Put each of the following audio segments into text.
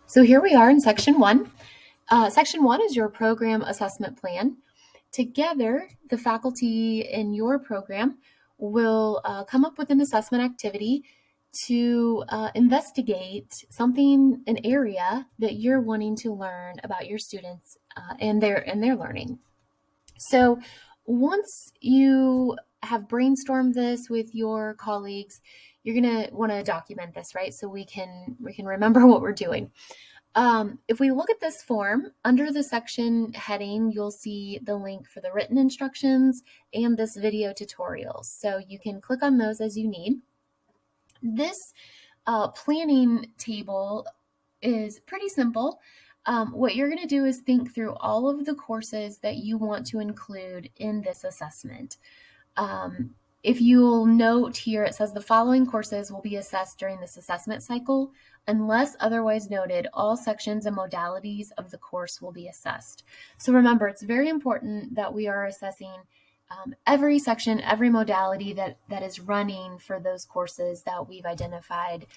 So here we are in section one. Section one is your program assessment plan. Together, the faculty in your program will come up with an assessment activity to investigate something, an area that you're wanting to learn about your students and their learning. So once you have brainstormed this with your colleagues, you're going to want to document this, right? So we can remember what we're doing. If we look at this form, under the section heading, you'll see the link for the written instructions and this video tutorial. So you can click on those as you need. This planning table is pretty simple. What you're going to do is think through all of the courses that you want to include in this assessment. If you'll note here, it says the following courses will be assessed during this assessment cycle. Unless otherwise noted, all sections and modalities of the course will be assessed. So remember, it's very important that we are assessing every section, every modality that is running for those courses that we've identified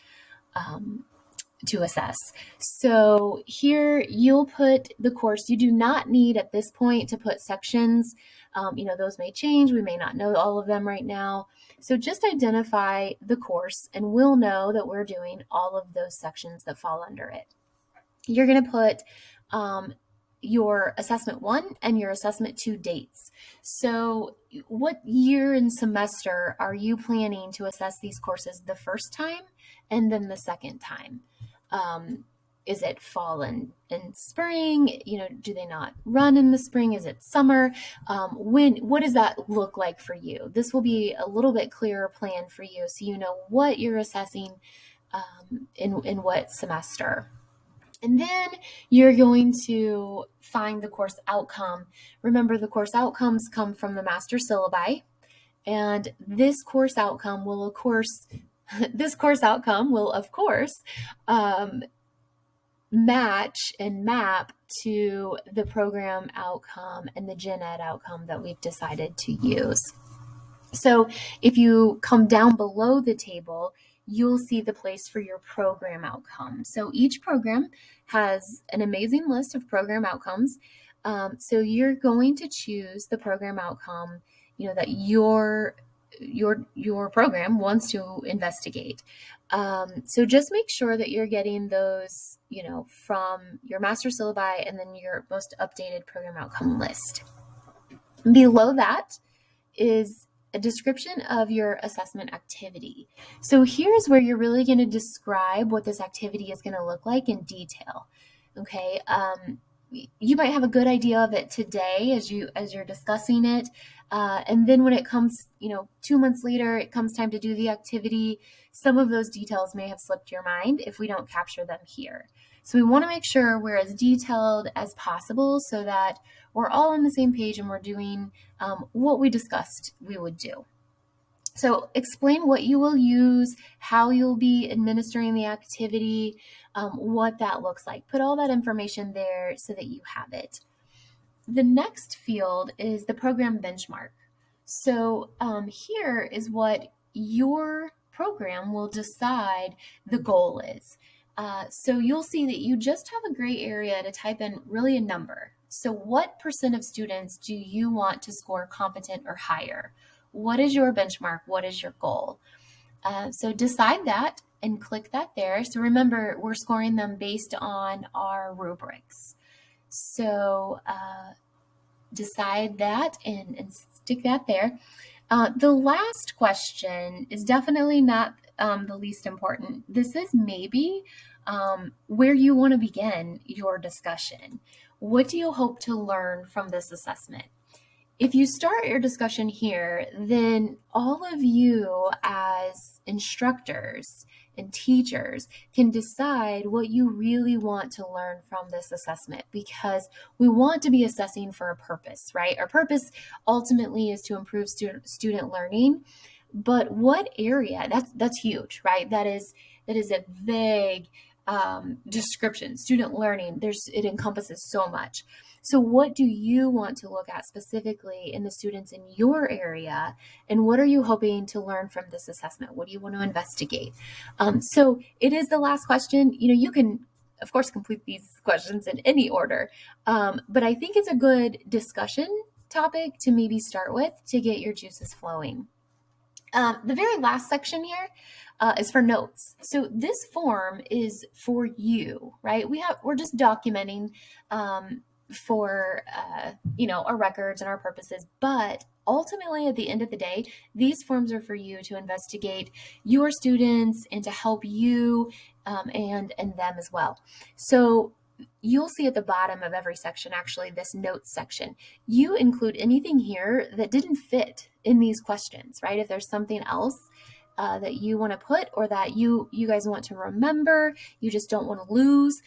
to assess. So here you'll put the course. You do not need at this point to put sections. Those may change. We may not know all of them right now. So just identify the course and we'll know that we're doing all of those sections that fall under it. You're going to put your assessment 1 and your assessment 2 dates. So what year and semester are you planning to assess these courses the first time and then the second time? Is it fall and spring? Do they not run in the spring? Is it summer? What does that look like for you? This will be a little bit clearer plan for you so you know what you're assessing in what semester. And then you're going to find the course outcome. Remember, the course outcomes come from the master syllabi, and this course outcome will, of course, match and map to the program outcome and the gen ed outcome that we've decided to use. So if you come down below the table, you'll see the place for your program outcome. So each program has an amazing list of program outcomes. So you're going to choose the program outcome, that your program wants to investigate. So just make sure that you're getting those, from your master syllabi and then your most updated program outcome list. Below that is a description of your assessment activity. So here's where you're really going to describe what this activity is going to look like in detail. Okay. You might have a good idea of it today as you're discussing it. And then when it comes, 2 months later, it comes time to do the activity. Some of those details may have slipped your mind if we don't capture them here. So we want to make sure we're as detailed as possible so that we're all on the same page and we're doing what we discussed we would do. So explain what you will use, how you'll be administering the activity, what that looks like. Put all that information there so that you have it. The next field is the program benchmark. So here is what your program will decide the goal is. So you'll see that you just have a gray area to type in really a number. So what % of students do you want to score competent or higher? What is your benchmark? What is your goal? So decide that and click that there. So remember, we're scoring them based on our rubrics. So decide that and stick that there. The last question is definitely not the least important. This is maybe where you want to begin your discussion. What do you hope to learn from this assessment? If you start your discussion here, then all of you as instructors and teachers can decide what you really want to learn from this assessment, because we want to be assessing for a purpose, right? Our purpose ultimately is to improve student learning, but what area? That's huge, right? That is a vague description. Student learning, it encompasses so much. So what do you want to look at specifically in the students in your area? And what are you hoping to learn from this assessment? What do you want to investigate? So it is the last question. You can of course, complete these questions in any order. But I think it's a good discussion topic to maybe start with to get your juices flowing. The very last section here is for notes. So this form is for you, right? We're just documenting for our records and our purposes, but ultimately at the end of the day, these forms are for you to investigate your students and to help you and them as well. So you'll see at the bottom of every section, actually, this notes section. You include anything here that didn't fit in these questions, right? If there's something else that you want to put or that you guys want to remember, you just don't want to lose,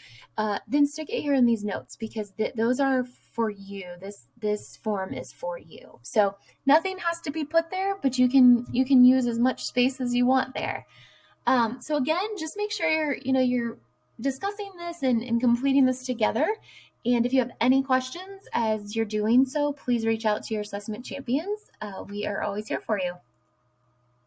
then stick it here in these notes because those are for you. This form is for you. So nothing has to be put there, but you can use as much space as you want there. So again, just make sure you're discussing this and completing this together. And if you have any questions as you're doing so, please reach out to your assessment champions. We are always here for you.